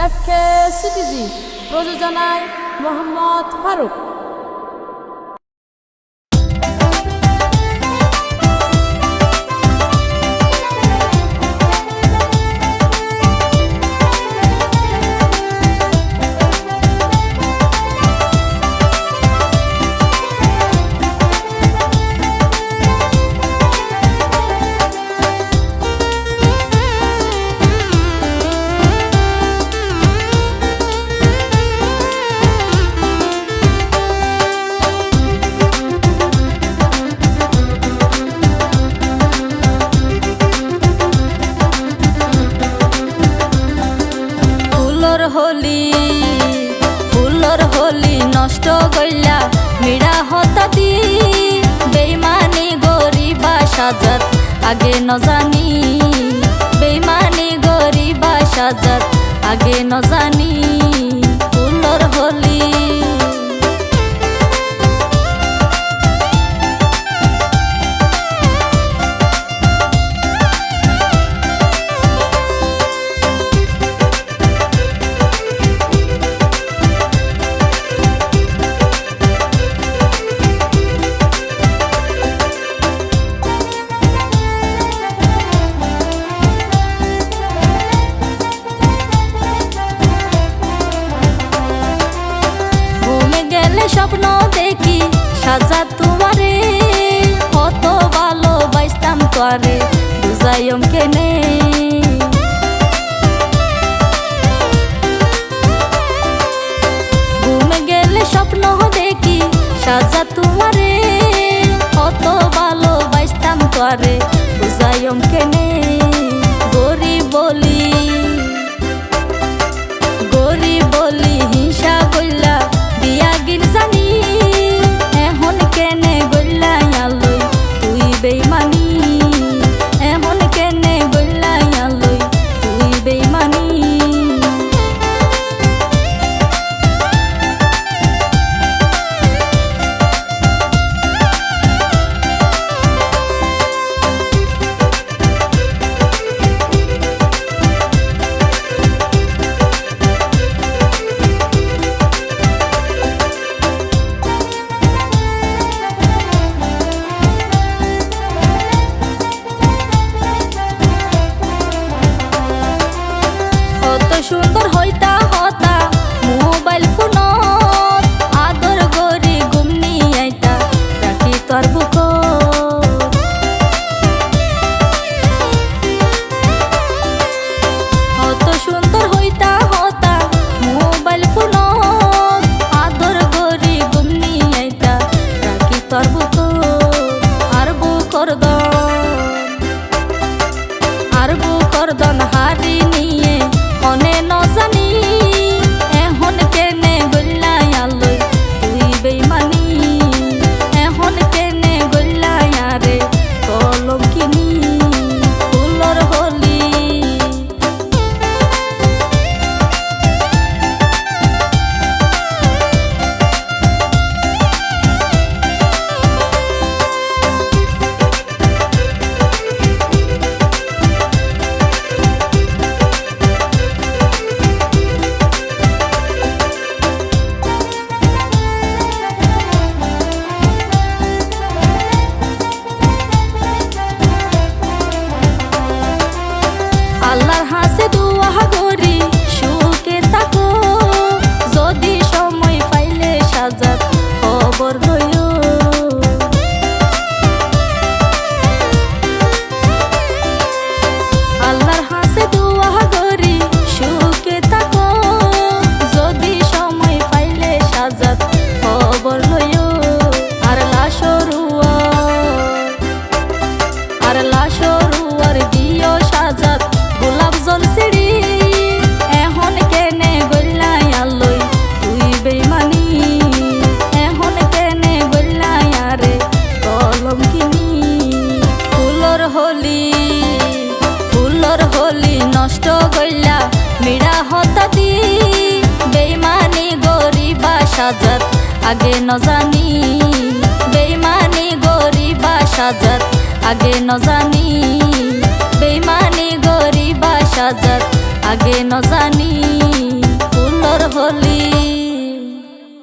এফকে CTG প্রযোজনায় Mohammad Faruk. Floor হলি নষ্ট গইলা মিড়া হতাতি বেইমানি গরিবা সাজাত আগে ন জানি বেইমানি গরিবা সাজাত আগে ন জানি ফুলর হলি স্বপ্ন দেখি সাজা তোমারে কত ভালোবাসতাম তোরে বুঝাইম কেনে ঘুমে গেলে স্বপ্ন দেখি সাজা তোমারে কত ভালোবাসতাম তোরে বুঝাইম কেনে গরিব বলি হিংসা কইলা বিয়া গিন জানি এখন কেনে গইলাইয়ালই তুই বেইমানি এখন কেনে গইলাইয়ালই তুই বেইমানি সুন্দর হইতা হতা মোবাইল ফোন আদর গরি গুমনি আইতা রাখি তোর বুক কত সুন্দর হইতা হতা মোবাইল ফোন আদর গরি গুমনি আইতা রাখি তোর বুক আর বুকর দন হারি নিয়ে মনে ন জানি এখন কেনে গইলাইয়ালই তুই বেইমানি এখন কেনে গইলাইয়ারে কলম কিনি ফুলর হলি আল্লাহর হাসে দুয়া করি সুখে থাকো যদি সময় পাইলে সাজাত খবর লইও আল্লাহর হাসে দুয়া করি সুখে থাকো যদি সময় পাইলে সাজাত খবর লইও আর লাশরুয়ার দিও সাজাত গোলাপ জল সিঁড়ি এখন কেনে গইলাইয়ালই তুই বেইমানি এখন কেনে গইলাইয়ারে কলম কিনি ফুলর হলি নষ্ট গইলা মিড়া হতাতি বেইমানি গরিবা সাজাত আগে ন জানি বেইমানি গরিবা সাজাত আগে ন জানি বেইমানি গরিবা সাজাত আগে ন জানি।